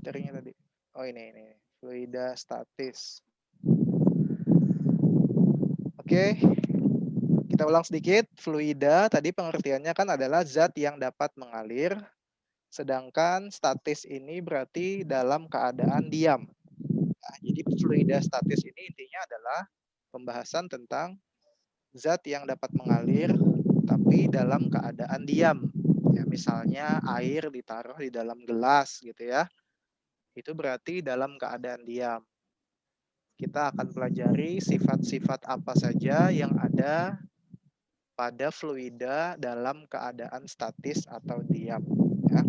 materinya tadi? Oh ini fluida statis. Oke, kita ulang sedikit. Fluida tadi pengertiannya kan adalah zat yang dapat mengalir, sedangkan statis ini berarti dalam keadaan diam. Nah, jadi fluida statis ini intinya adalah pembahasan tentang zat yang dapat mengalir tapi dalam keadaan diam. Ya, misalnya air ditaruh di dalam gelas gitu ya. Itu berarti dalam keadaan diam. Kita akan pelajari sifat-sifat apa saja yang ada pada fluida dalam keadaan statis atau diam. Ya.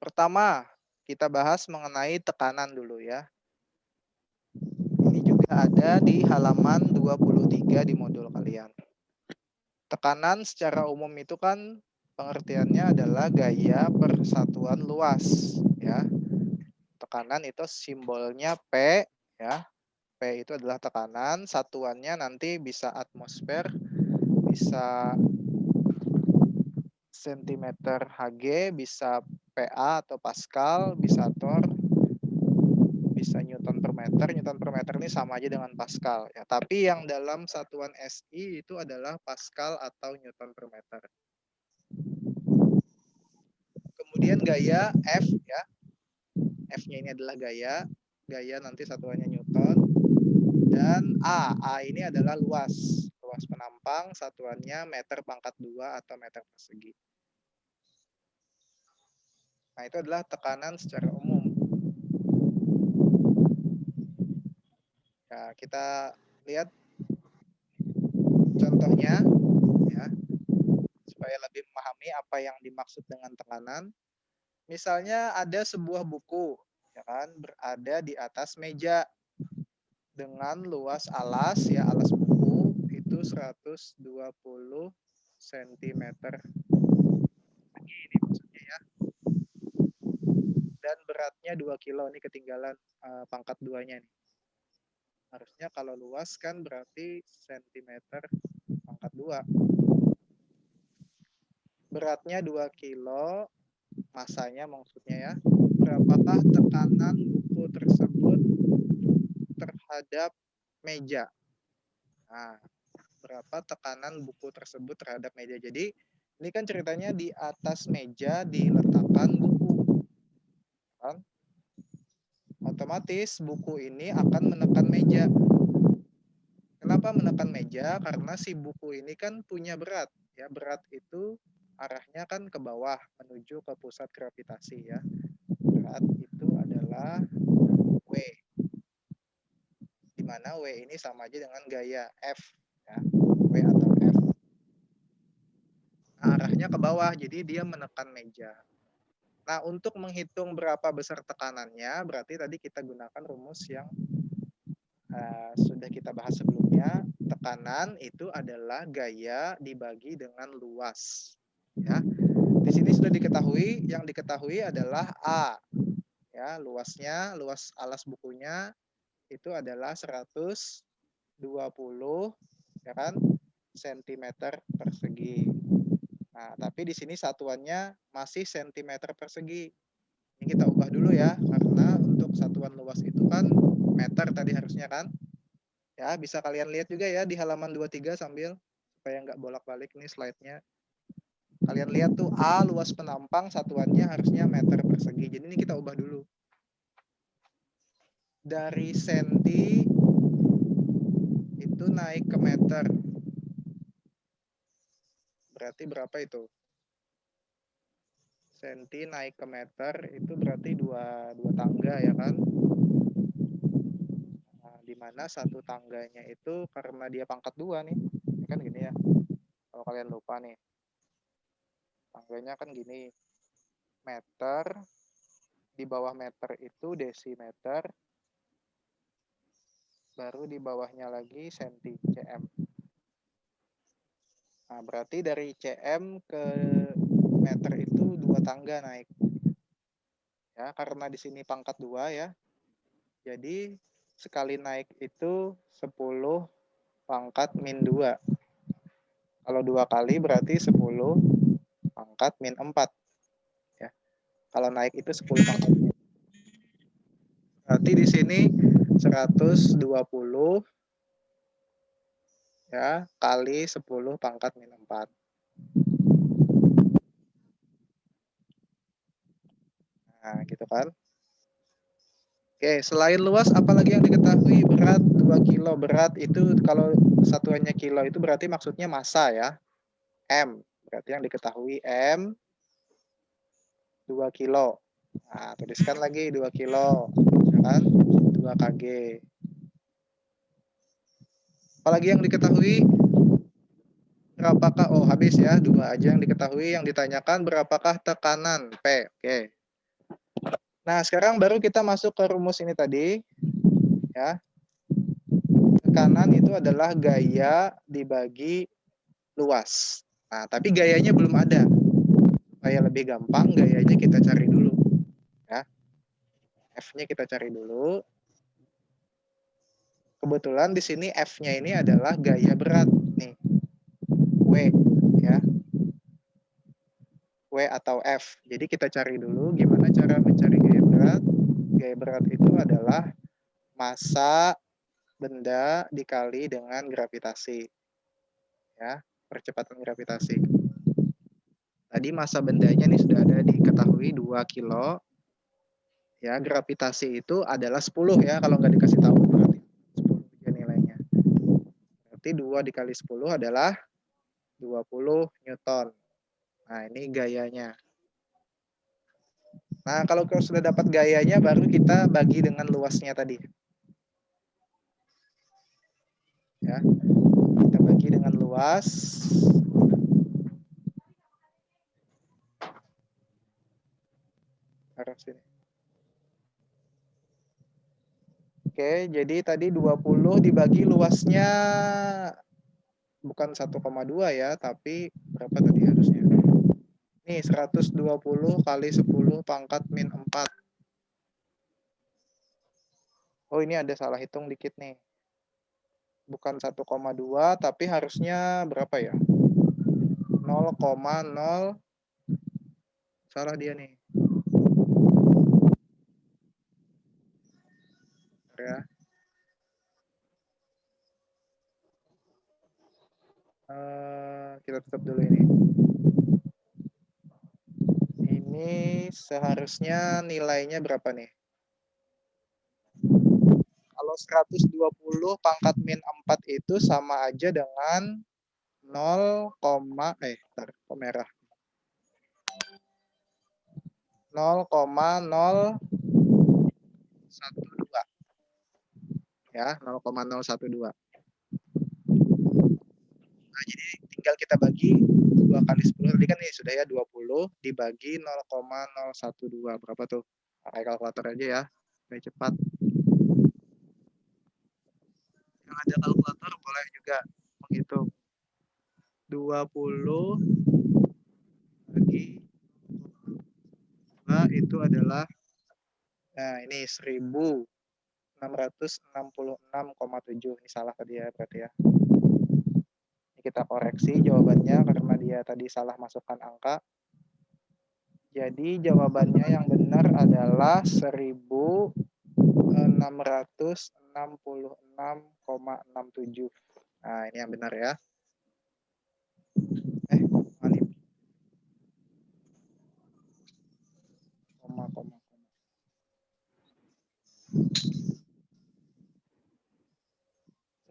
Pertama, kita bahas mengenai tekanan dulu ya. Ini juga ada di halaman 23 di modul kalian. Tekanan secara umum itu kan pengertiannya adalah gaya persatuan luas ya. Tekanan itu simbolnya P ya. P itu adalah tekanan, satuannya nanti bisa atmosfer, bisa sentimeter Hg, bisa PA atau Pascal, bisa Torr, bisa Newton per meter. Newton per meter ini sama aja dengan Pascal ya. Tapi yang dalam satuan SI itu adalah Pascal atau Newton per meter. Kemudian gaya F ya. F-nya ini adalah gaya. Gaya nanti satuannya Newton. Dan A ini adalah luas. Luas penampang satuannya meter pangkat 2 atau meter persegi. Nah, itu adalah tekanan secara umum. Ya, kita lihat contohnya ya, supaya lebih memahami apa yang dimaksud dengan tekanan. Misalnya ada sebuah buku ya kan berada di atas meja dengan luas alas ya, alas buku itu 120 cm. Ini maksudnya ya. Dan beratnya 2 kilo, ini ketinggalan pangkat 2-nya nih. Harusnya kalau luas kan berarti centimeter pangkat 2. Beratnya 2 kilo, masanya maksudnya ya. Berapakah tekanan buku tersebut terhadap meja? Nah, berapa tekanan buku tersebut terhadap meja? Jadi, ini kan ceritanya di atas meja diletakkan buku. Kan? Otomatis buku ini akan menekan meja. Kenapa menekan meja? Karena si buku ini kan punya berat. Ya, berat itu arahnya kan ke bawah menuju ke pusat gravitasi ya. Berat itu adalah W. Di mana W ini sama aja dengan gaya F ya. W atau F. Arahnya ke bawah, jadi dia menekan meja. Nah, untuk menghitung berapa besar tekanannya, berarti tadi kita gunakan rumus yang sudah kita bahas sebelumnya. Tekanan itu adalah gaya dibagi dengan luas. Ya, di sini sudah diketahui, yang diketahui adalah A. Ya, luasnya, luas alas bukunya itu adalah 120 ya kan, sentimeter persegi. Nah, tapi di sini satuannya masih sentimeter persegi. Ini kita ubah dulu ya, karena untuk satuan luas itu kan meter tadi harusnya kan. Ya, bisa kalian lihat juga ya di halaman 23 sambil supaya nggak bolak-balik nih slide-nya. Kalian lihat tuh A luas penampang satuannya harusnya meter persegi. Jadi ini kita ubah dulu. Dari senti itu naik ke meter. Berarti berapa itu? Senti naik ke meter itu berarti dua tangga ya kan? Nah, di mana satu tangganya itu karena dia pangkat 2 nih. Ini kan gini ya. Kalau kalian lupa nih. Tangganya kan gini. Meter, di bawah meter itu desimeter, baru di bawahnya lagi senti, cm. Nah, berarti dari cm ke meter itu 2 tangga naik. Ya, karena di sini pangkat 2 ya. Jadi sekali naik itu 10 pangkat min 2. Kalau 2 kali berarti 10 pangkat pangkat min 4. Ya. Kalau naik itu 10 pangkat min. Berarti di sini 120 ya kali 10 pangkat min 4. Nah, gitu kan. Oke, selain luas apalagi yang diketahui? Berat 2 kilo. Berat itu kalau satuannya kilo itu berarti maksudnya massa ya. M. Berarti yang diketahui M 2 kilo. Nah, tuliskan lagi 2 kilo. Ya kan? 2 kg. Apalagi yang diketahui? Berapakah, oh habis ya, 2 aja yang diketahui. Yang ditanyakan berapakah tekanan P. Oke. Nah, sekarang baru kita masuk ke rumus ini tadi. Ya. Tekanan itu adalah gaya dibagi luas. Nah, tapi gayanya belum ada. Supaya lebih gampang, gayanya kita cari dulu. Ya. F-nya kita cari dulu. Kebetulan di sini F-nya ini adalah gaya berat. Nih. W. Ya. W atau F. Jadi kita cari dulu gimana cara mencari gaya berat. Gaya berat itu adalah massa benda dikali dengan gravitasi. Ya, percepatan gravitasi. Tadi massa bendanya nih sudah ada diketahui 2 kilo. Ya, gravitasi itu adalah 10 ya, kalau nggak dikasih tahu berarti 10 ya nilainya. Berarti 2 dikali 10 adalah 20 Newton. Nah, ini gayanya. Nah, kalau sudah dapat gayanya, baru kita bagi dengan luasnya tadi. Ya, kita bagi dengan luas. Arah sini. Oke, jadi tadi 20 dibagi luasnya bukan 1,2 ya, tapi berapa tadi harusnya? Nih, 120 kali 10 pangkat min 4. Oh, ini ada salah hitung dikit nih. Bukan 1,2, tapi harusnya berapa ya? 0,0. Salah dia nih. Ya. Kita tutup dulu ini. Ini seharusnya nilainya berapa nih? Kalau 120 pangkat min 4 itu sama aja dengan 0, bentar, kok merah. 0,012. Ya, 0,012. Nah, jadi tinggal kita bagi 2 kali 10. Tadi kan ini sudah ya 20 dibagi 0,012. Berapa tuh? Pakai kalkulator aja ya. Supaya cepat. Yang ada kalkulator boleh juga menghitung. 20 bagi 2 itu adalah, nah ini 1666,7. Ini salah tadi ya berarti ya. Ini kita koreksi jawabannya karena dia tadi salah masukkan angka. Jadi jawabannya yang benar adalah 1666,67. Nah, ini yang benar ya. Mana nih? Koma.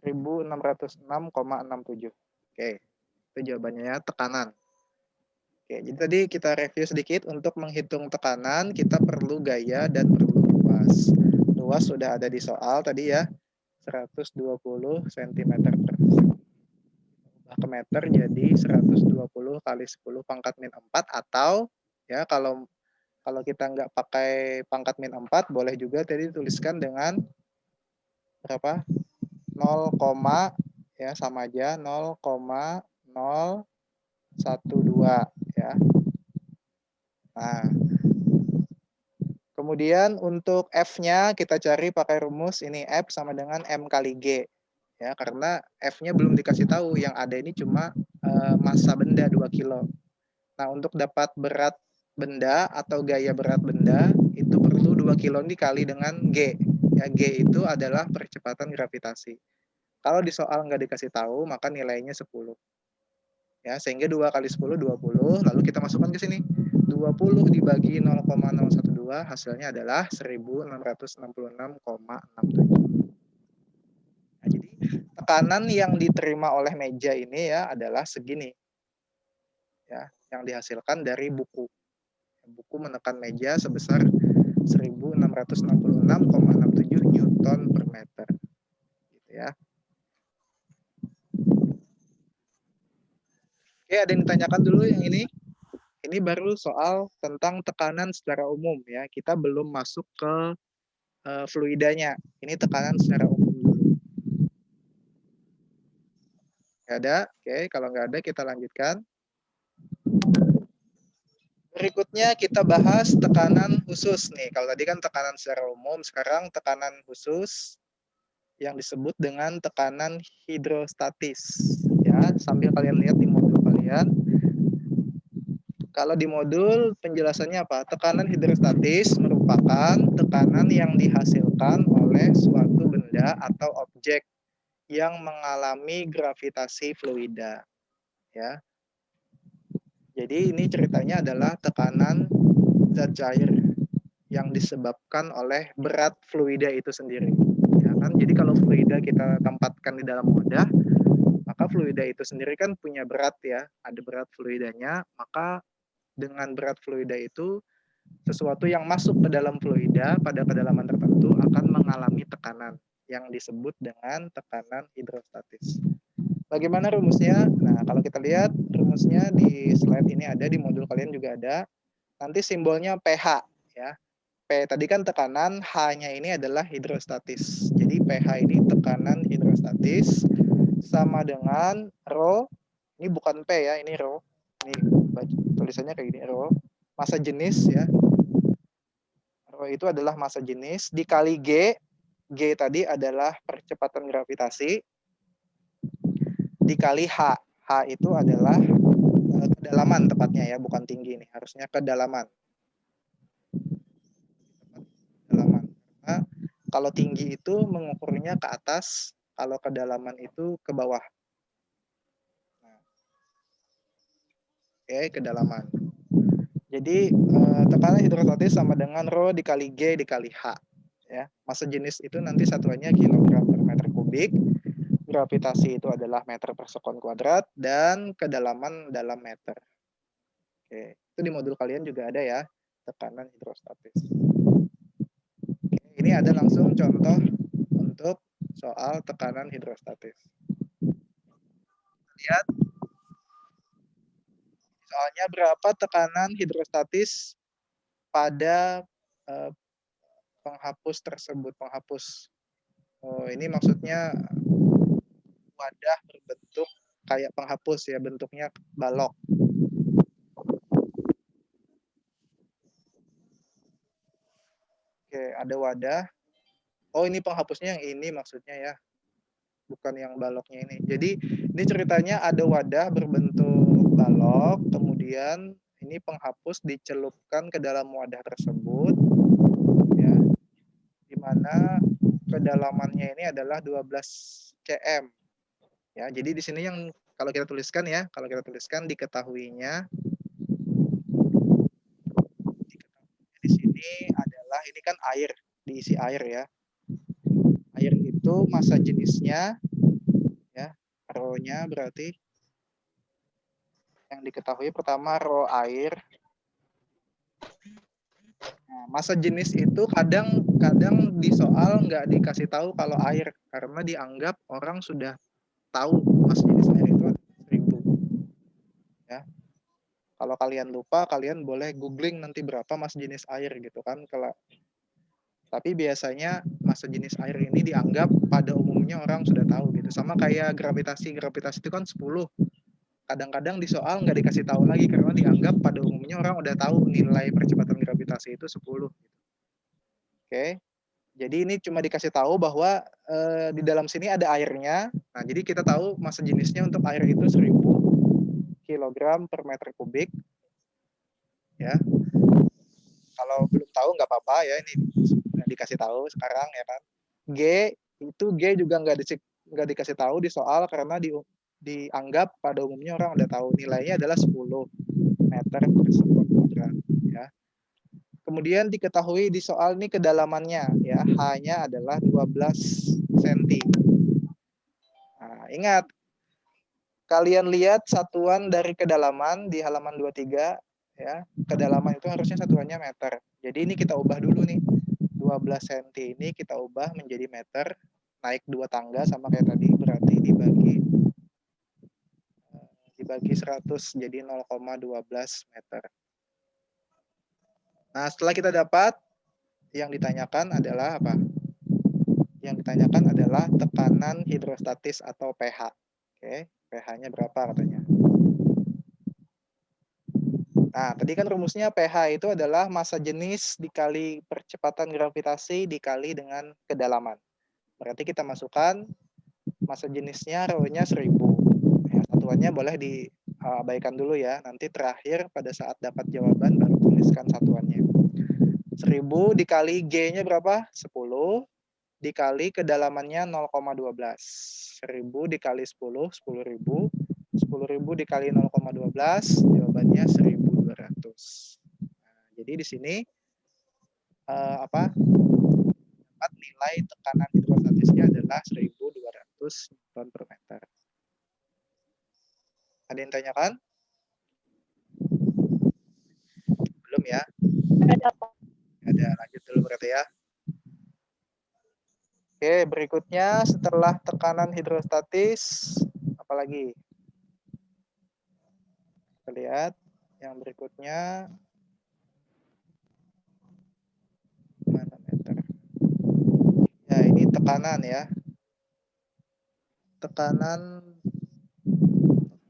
1666,67. Oke, itu jawabannya ya, tekanan. Oke, jadi tadi kita review sedikit. Untuk menghitung tekanan, kita perlu gaya dan perlu luas. Luas sudah ada di soal tadi ya, 120 cm per ke meter, jadi 120 kali 10 pangkat min 4, atau ya kalau kita nggak pakai pangkat min 4, boleh juga tadi tuliskan dengan berapa? 0, ya sama aja 0,012 ya. Nah, kemudian untuk F-nya kita cari pakai rumus ini, F sama dengan M kali G. Ya, karena F-nya belum dikasih tahu, yang ada ini cuma massa benda 2 kilo. Nah, untuk dapat berat benda atau gaya berat benda itu perlu 2 kilon dikali dengan G. Ya, G itu adalah percepatan gravitasi. Kalau di soal nggak dikasih tahu, maka nilainya 10. Ya, sehingga 2 kali 10, 20. Lalu kita masukkan ke sini. 20 dibagi 0,012, hasilnya adalah 1666,67. Nah, jadi tekanan yang diterima oleh meja ini ya adalah segini. Ya, yang dihasilkan dari buku. Buku menekan meja sebesar 1666,67 Newton per meter. Gitu ya. Oke, ada yang ditanyakan dulu yang ini? Ini baru soal tentang tekanan secara umum ya. Kita belum masuk ke fluidanya. Ini tekanan secara umum dulu. Nggak ada? Oke, kalau nggak ada kita lanjutkan. Berikutnya kita bahas tekanan khusus nih. Kalau tadi kan tekanan secara umum, sekarang tekanan khusus yang disebut dengan tekanan hidrostatis. Ya, sambil kalian lihat di modul kalian. Kalau di modul penjelasannya apa? Tekanan hidrostatis merupakan tekanan yang dihasilkan oleh suatu benda atau objek yang mengalami gravitasi fluida. Ya. Jadi ini ceritanya adalah tekanan zat cair yang disebabkan oleh berat fluida itu sendiri. Ya kan? Jadi kalau fluida kita tempatkan di dalam wadah, maka fluida itu sendiri kan punya berat ya, ada berat fluidanya, maka dengan berat fluida itu sesuatu yang masuk ke dalam fluida pada kedalaman tertentu akan mengalami tekanan yang disebut dengan tekanan hidrostatis. Bagaimana rumusnya? Nah, kalau kita lihat rumusnya di slide ini ada, di modul kalian juga ada. Nanti simbolnya pH ya. P tadi kan tekanan, H-nya ini adalah hidrostatis. Jadi pH ini tekanan hidrostatis sama dengan rho, ini bukan P ya, ini rho. Ini tulisannya kayak gini, rho. Massa jenis ya. Rho itu adalah massa jenis dikali G. G tadi adalah percepatan gravitasi dikali H. H itu adalah kedalaman tepatnya ya, bukan tinggi nih, harusnya kedalaman. Kedalaman. Karena kalau tinggi itu mengukurnya ke atas, kalau kedalaman itu ke bawah. Nah, oke, kedalaman. Jadi tekanan hidrostatis sama dengan rho dikali G dikali H. Ya, massa jenis itu nanti satuannya kilogram per meter kubik. Gravitasi itu adalah meter per sekon kuadrat dan kedalaman dalam meter. Oke, itu di modul kalian juga ada ya, tekanan hidrostatis. Oke, ini ada langsung contoh untuk soal tekanan hidrostatis. Lihat soalnya berapa tekanan hidrostatis pada penghapus tersebut, penghapus. Oh, ini maksudnya wadah berbentuk kayak penghapus ya, bentuknya balok. Oke, ada wadah. Oh, ini penghapusnya yang ini maksudnya ya, bukan yang baloknya ini. Jadi ini ceritanya ada wadah berbentuk balok, kemudian ini penghapus dicelupkan ke dalam wadah tersebut, ya, di mana kedalamannya ini adalah 12 cm. Ya, jadi di sini yang kalau kita tuliskan ya, kalau kita tuliskan diketahuinya di sini adalah ini kan air, diisi air ya. Air itu massa jenisnya ya, rho-nya berarti yang diketahui pertama rho air. Nah, massa jenis itu kadang di soal nggak dikasih tahu kalau air karena dianggap orang sudah tahu massa jenis air itu 1000. Ya. Kalau kalian lupa, kalian boleh googling nanti berapa massa jenis air gitu kan. Tapi biasanya massa jenis air ini dianggap pada umumnya orang sudah tahu gitu. Sama kayak gravitasi. Gravitasi itu kan 10. Kadang-kadang di soal nggak dikasih tahu lagi karena dianggap pada umumnya orang udah tahu nilai percepatan gravitasi itu 10. Oke. Jadi ini cuma dikasih tahu bahwa di dalam sini ada airnya. Nah, jadi kita tahu massa jenisnya untuk air itu 1000 kg per meter kubik. ya. Kalau belum tahu nggak apa-apa ya, ini dikasih tahu sekarang ya kan. G itu G juga nggak dikasih tahu di soal karena dianggap pada umumnya orang udah tahu nilainya adalah 10 meter per sekon kuadrat ya. Kemudian diketahui di soal ini kedalamannya ya hanya adalah 12 cm. Nah, ingat kalian lihat satuan dari kedalaman di halaman 23 ya. Kedalaman itu harusnya satuannya meter. Jadi ini kita ubah dulu nih. 12 cm ini kita ubah menjadi meter, naik 2 tangga sama kayak tadi, berarti dibagi 100 jadi 0,12 meter. Nah, setelah kita dapat, yang ditanyakan adalah apa? Yang ditanyakan adalah tekanan hidrostatis atau pH. Oke, pH-nya berapa katanya? Nah, tadi kan rumusnya pH itu adalah massa jenis dikali percepatan gravitasi dikali dengan kedalaman. Berarti kita masukkan massa jenisnya rho-nya 1000. Ya, satuannya boleh diabaikan dulu ya. Nanti terakhir pada saat dapat jawaban baru tuliskan satuannya. 1000 dikali G-nya berapa? 10 dikali kedalamannya 0,12. 1000 dikali 10, 10.000. 10.000 dikali 0,12, jawabannya 1.200. Nah, jadi di sini dapat nilai tekanan hidrostatisnya adalah 1.200 Newton per meter. Ada yang tanyakan? Belum ya? Ada, lanjut dulu berarti ya. Oke, berikutnya setelah tekanan hidrostatis, apalagi? Kita lihat yang berikutnya. Mana meter? Ya, ini tekanan ya. Tekanan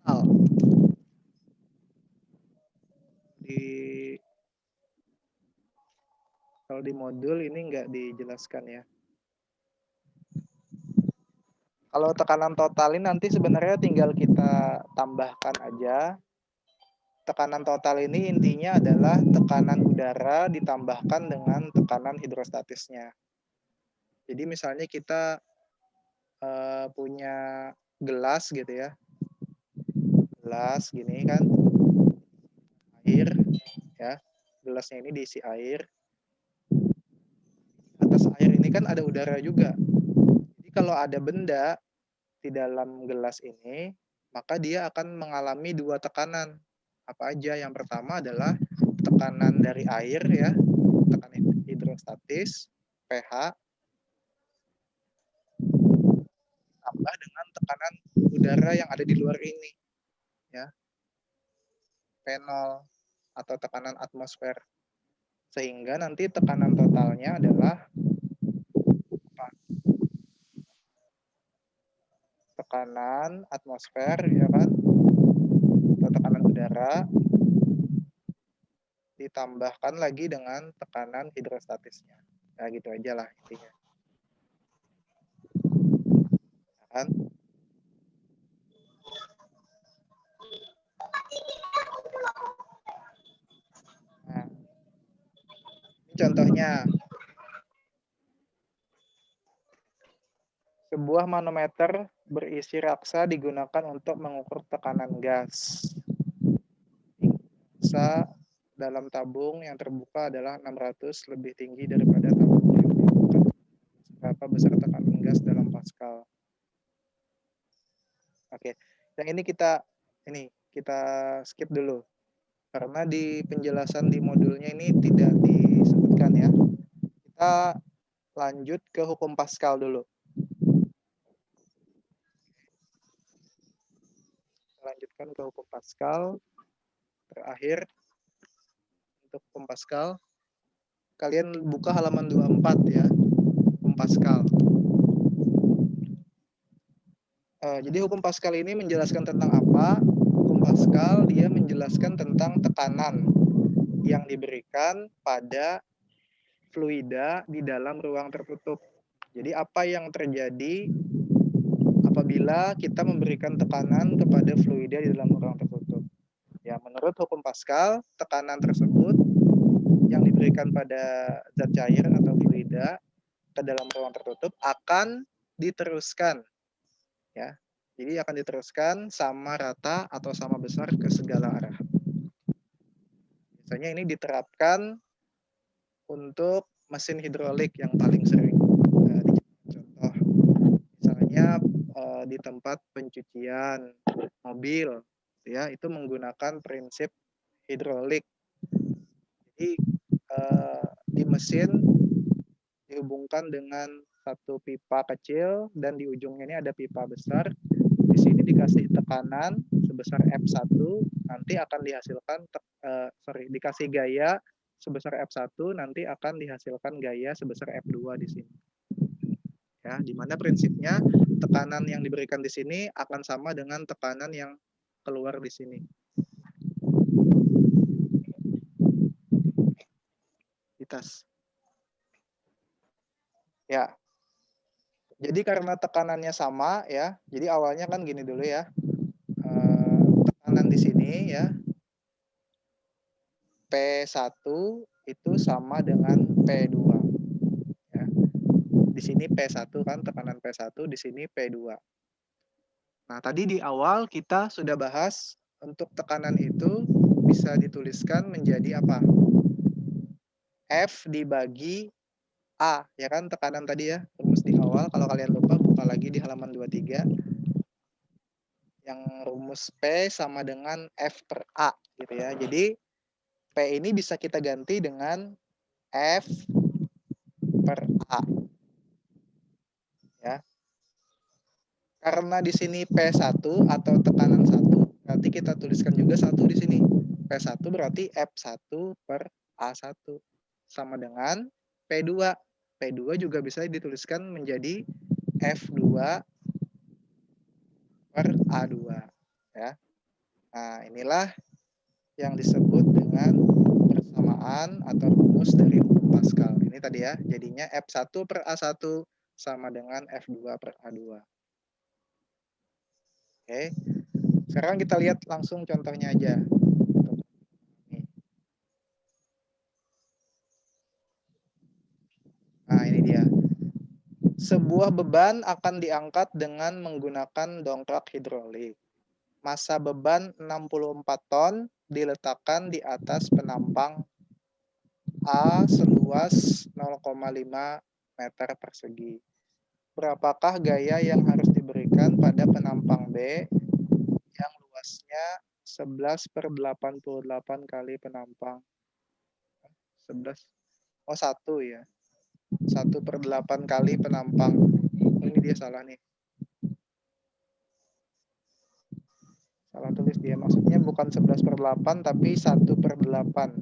total. Kalau di modul ini nggak dijelaskan ya. Kalau tekanan total ini nanti sebenarnya tinggal kita tambahkan aja. Tekanan total ini intinya adalah tekanan udara ditambahkan dengan tekanan hidrostatisnya. Jadi misalnya kita punya gelas gitu ya. Gelas gini kan. Air ya. Gelasnya ini diisi air. Atas air ini kan ada udara juga. Jadi kalau ada benda di dalam gelas ini, maka dia akan mengalami dua tekanan. Apa aja? Yang pertama adalah tekanan dari air ya, tekanan hidrostatis, pH, tambah dengan tekanan udara yang ada di luar ini, ya, P0 atau tekanan atmosfer. Sehingga nanti tekanan totalnya adalah tekanan atmosfer, ya kan, atau tekanan udara ditambahkan lagi dengan tekanan hidrostatisnya. Nah, gitu aja lah intinya. Kan? Nah, ini contohnya. Sebuah manometer berisi raksa digunakan untuk mengukur tekanan gas. Raksa dalam tabung yang terbuka adalah 600 lebih tinggi daripada tabung yang terbuka. Berapa besar tekanan gas dalam Pascal? Oke, yang ini kita skip dulu. Karena di penjelasan di modulnya ini tidak disebutkan ya. Kita lanjut ke hukum Pascal dulu. Lanjutkan ke hukum Pascal. Terakhir untuk hukum Pascal, kalian buka halaman 24 ya, hukum Pascal. Jadi hukum Pascal ini menjelaskan tentang apa? Hukum Pascal dia menjelaskan tentang tekanan yang diberikan pada fluida di dalam ruang tertutup. Jadi apa yang terjadi apabila kita memberikan tekanan kepada fluida di dalam ruang tertutup? Ya, menurut hukum Pascal, tekanan tersebut yang diberikan pada zat cair atau fluida ke dalam ruang tertutup akan diteruskan, ya. Jadi akan diteruskan sama rata atau sama besar ke segala arah. Biasanya ini diterapkan untuk mesin hidrolik yang paling sering contoh. Misalnya di tempat pencucian mobil, ya itu menggunakan prinsip hidrolik. Jadi di mesin dihubungkan dengan satu pipa kecil dan di ujungnya ini ada pipa besar. Di sini dikasih tekanan sebesar F1, nanti akan dihasilkan dikasih gaya sebesar F1, nanti akan dihasilkan gaya sebesar F2 di sini. Ya, di mana prinsipnya tekanan yang diberikan di sini akan sama dengan tekanan yang keluar di sini. Di tas. Ya. Jadi karena tekanannya sama ya. Jadi awalnya kan gini dulu ya. Tekanan di sini ya. P1 itu sama dengan P2. Ya. Di sini P1 kan tekanan P1, di sini P2. Nah, tadi di awal kita sudah bahas untuk tekanan itu bisa dituliskan menjadi apa? F dibagi A, ya kan tekanan tadi ya, rumus di awal. Kalau kalian lupa, buka lagi di halaman 23. Yang rumus P sama dengan F per A, gitu ya. Jadi, P ini bisa kita ganti dengan F per A. Ya. Karena di sini P1 atau tekanan 1, berarti kita tuliskan juga 1 di sini. P1 berarti F1 per A1 sama dengan P2. P2 juga bisa dituliskan menjadi F2 per A2. Ya. Nah, inilah yang disebut dengan persamaan atau rumus dari hukum Pascal. Ini tadi ya, jadinya F1 per A1 sama dengan F2 per A2. Oke. Sekarang kita lihat langsung contohnya aja. Nah, ini dia. Sebuah beban akan diangkat dengan menggunakan dongkrak hidrolik. Massa beban 64 ton diletakkan di atas penampang A seluas 0,5 meter persegi. Berapakah gaya yang harus diberikan pada penampang B yang luasnya 11/88 kali penampang 11. Oh, 1 ya. 1/8 kali penampang. Oh, ini dia salah nih. Salah tulis dia. Maksudnya bukan 11/8 tapi 1/8.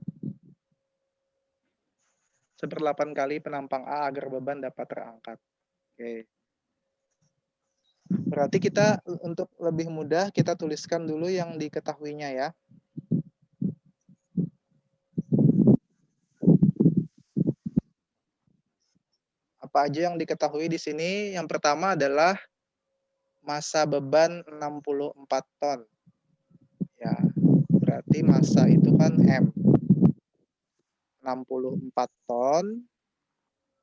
1/8 kali penampang A agar beban dapat terangkat. Oke. Berarti kita untuk lebih mudah kita tuliskan dulu yang diketahuinya ya. Apa aja yang diketahui di sini? Yang pertama adalah massa beban 64 ton. Ya, berarti massa itu kan M. 64 ton.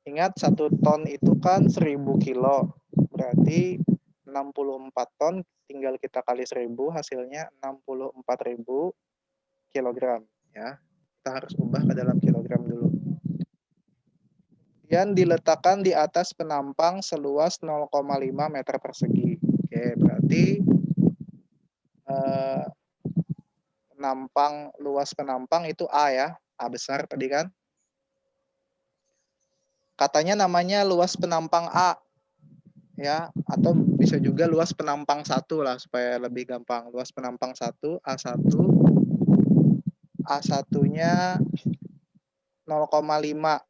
Ingat 1 ton itu kan 1000 kilo. Berarti 64 ton tinggal kita kali 1000 hasilnya 64.000 kilogram ya. Kita harus ubah ke dalam kilogram dulu. Kemudian diletakkan di atas penampang seluas 0,5 meter persegi. Oke, berarti luas penampang itu A ya, A besar tadi kan. Katanya namanya luas penampang A ya, atau bisa juga luas penampang 1 lah supaya lebih gampang. Luas penampang 1 A1, A1-nya 0,5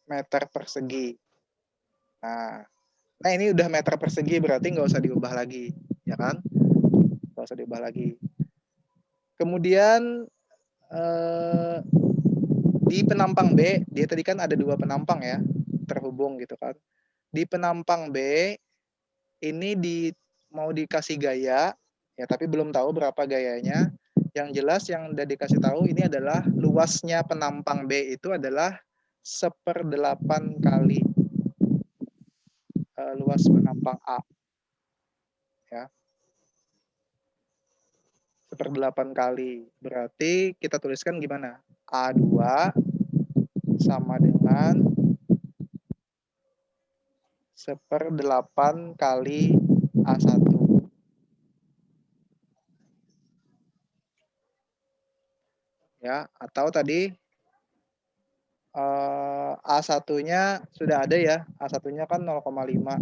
meter persegi. Nah ini udah meter persegi berarti nggak usah diubah lagi, ya kan? Nggak usah diubah lagi. Kemudian di penampang B, dia tadi kan ada 2 penampang ya, terhubung gitu kan. Di penampang B, ini mau dikasih gaya, Ya, tapi belum tahu berapa gayanya. Yang jelas yang udah dikasih tahu ini adalah luasnya penampang B itu adalah 1/8 kali luas penampang A. Ya, 1/8 kali. Berarti kita tuliskan gimana? A2 sama dengan 1/8 kali A1. Ya, atau tadi A1-nya sudah ada ya. A1-nya kan 0,5.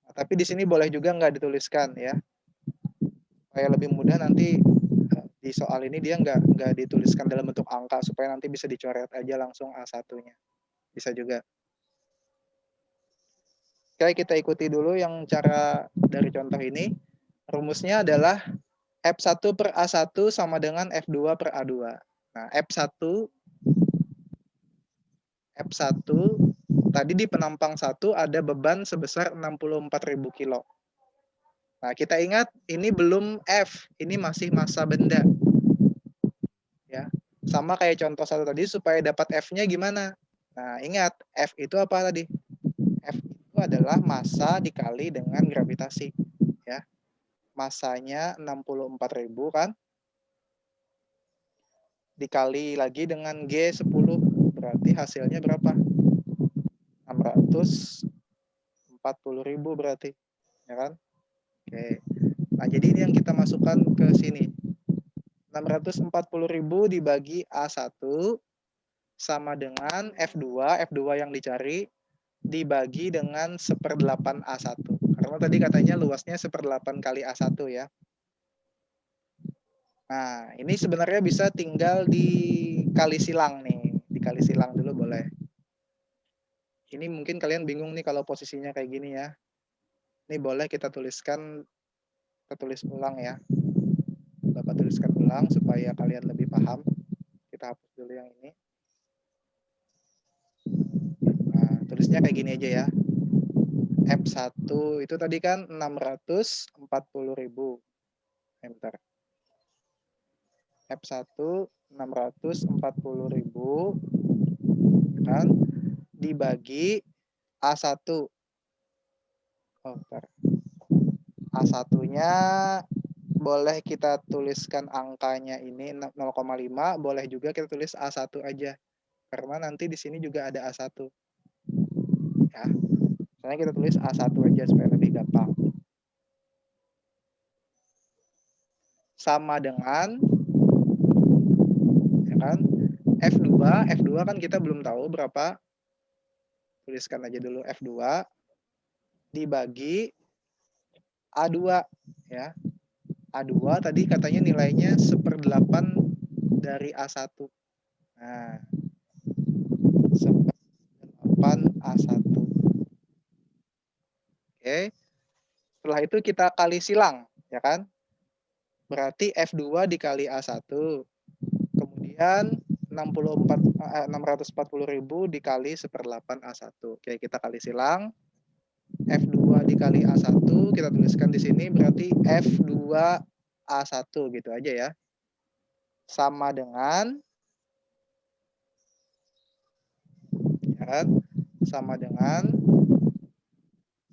Nah, tapi di sini boleh juga nggak dituliskan ya. Supaya lebih mudah nanti di soal ini dia nggak dituliskan dalam bentuk angka supaya nanti bisa dicoret aja langsung A1-nya. Bisa juga. Oke, kita ikuti dulu yang cara dari contoh ini. Rumusnya adalah F1 per A1 sama dengan F2 per A2. Nah, F1 tadi di penampang 1 ada beban sebesar 64.000 kilo. Nah, kita ingat ini belum F, ini masih massa benda. Ya. Sama kayak contoh 1 tadi, supaya dapat F-nya gimana? Nah, ingat F itu apa tadi? F itu adalah massa dikali dengan gravitasi, ya. Massanya 64.000 kan? Dikali lagi dengan G10, berarti hasilnya berapa? 640.000 berarti, ya kan? Oke. Nah, jadi ini yang kita masukkan ke sini. 640.000 dibagi A1 sama dengan F2, F2 yang dicari dibagi dengan 1/8 A1. Karena tadi katanya luasnya 1/8 kali A1 ya. Nah, ini sebenarnya bisa tinggal dikali silang nih. Dikali silang dulu boleh. Ini mungkin kalian bingung nih kalau posisinya kayak gini ya. Ini boleh kita tuliskan, kita tulis ulang ya. Bapak tuliskan ulang supaya kalian lebih paham. Kita hapus dulu yang ini. Nah, tulisnya kayak gini aja ya. F1 itu tadi kan 640.000. Enter. F1 640.000 kan dibagi A1. Oh, A1-nya boleh kita tuliskan angkanya ini 0,5, boleh juga kita tulis A1 aja. Karena nanti di sini juga ada A1. Ya. Soalnya kita tulis A1 aja supaya lebih gampang. Sama dengan ya kan? F2 kan kita belum tahu berapa. Tuliskan aja dulu F2 dibagi A2 ya. A2 tadi katanya nilainya 1/8 dari A1. Nah, 1/8 A1. Oke. Setelah itu kita kali silang, ya kan? Berarti F2 dikali A1. Kemudian 640.000 dikali 1/8 A1. Oke, kita kali silang. F2 dikali A1 kita tuliskan di sini berarti F2 A1 gitu aja ya. Sama dengan ya kan? Sama dengan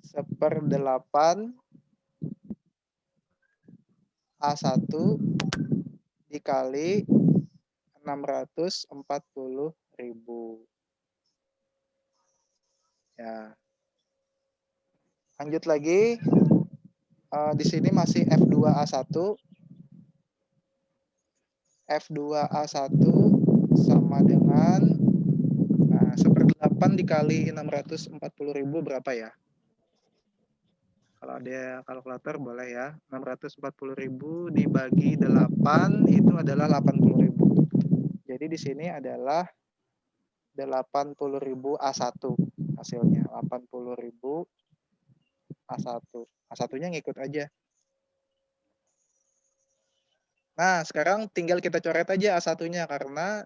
1/8 A1 dikali 640.000. Ya. Lanjut lagi. Di sini masih F2A1. F2A1 sama dengan 1/8 dikali 640.000 berapa ya? Kalau ada kalkulator boleh ya. 640.000 dibagi 8 itu adalah 80.000. Jadi di sini adalah 80.000 A1 hasilnya. 80.000 A1. A1-nya ngikut aja. Nah, sekarang tinggal kita coret aja A1-nya karena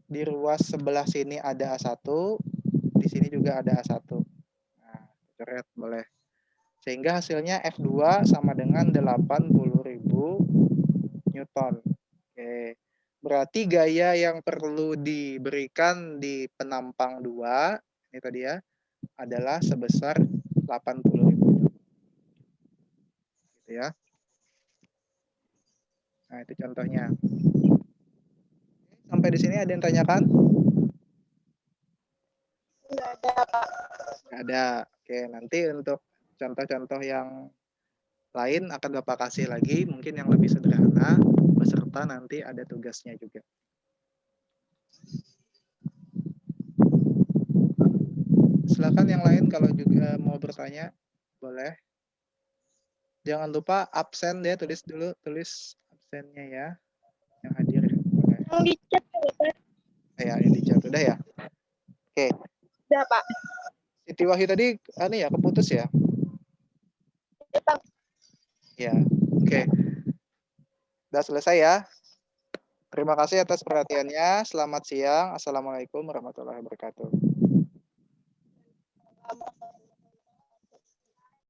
di ruas sebelah sini ada A1, di sini juga ada A1. Nah, coret boleh. Sehingga hasilnya F2 sama dengan 80.000 Newton. Oke. Berarti gaya yang perlu diberikan di penampang 2 ini tadi ya adalah sebesar 80.000 gitu ya. Nah, itu contohnya. Sampai di sini ada yang tanyakan? Enggak ada, Pak. Nggak ada. Oke, nanti untuk contoh-contoh yang lain akan Bapak kasih lagi, mungkin yang lebih sederhana, beserta nanti ada tugasnya juga. Silakan yang lain kalau juga mau bertanya, boleh. Jangan lupa absen deh, tulis dulu, tulis absennya ya, yang hadir. Boleh. Yang di chat ya, Ya, yang di chat udah ya. Oke. udah, Pak. Siti Wahyu tadi, ini ya keputus ya. Ya, oke. Udah selesai ya. Terima kasih atas perhatiannya. Selamat siang. Assalamualaikum warahmatullahi wabarakatuh.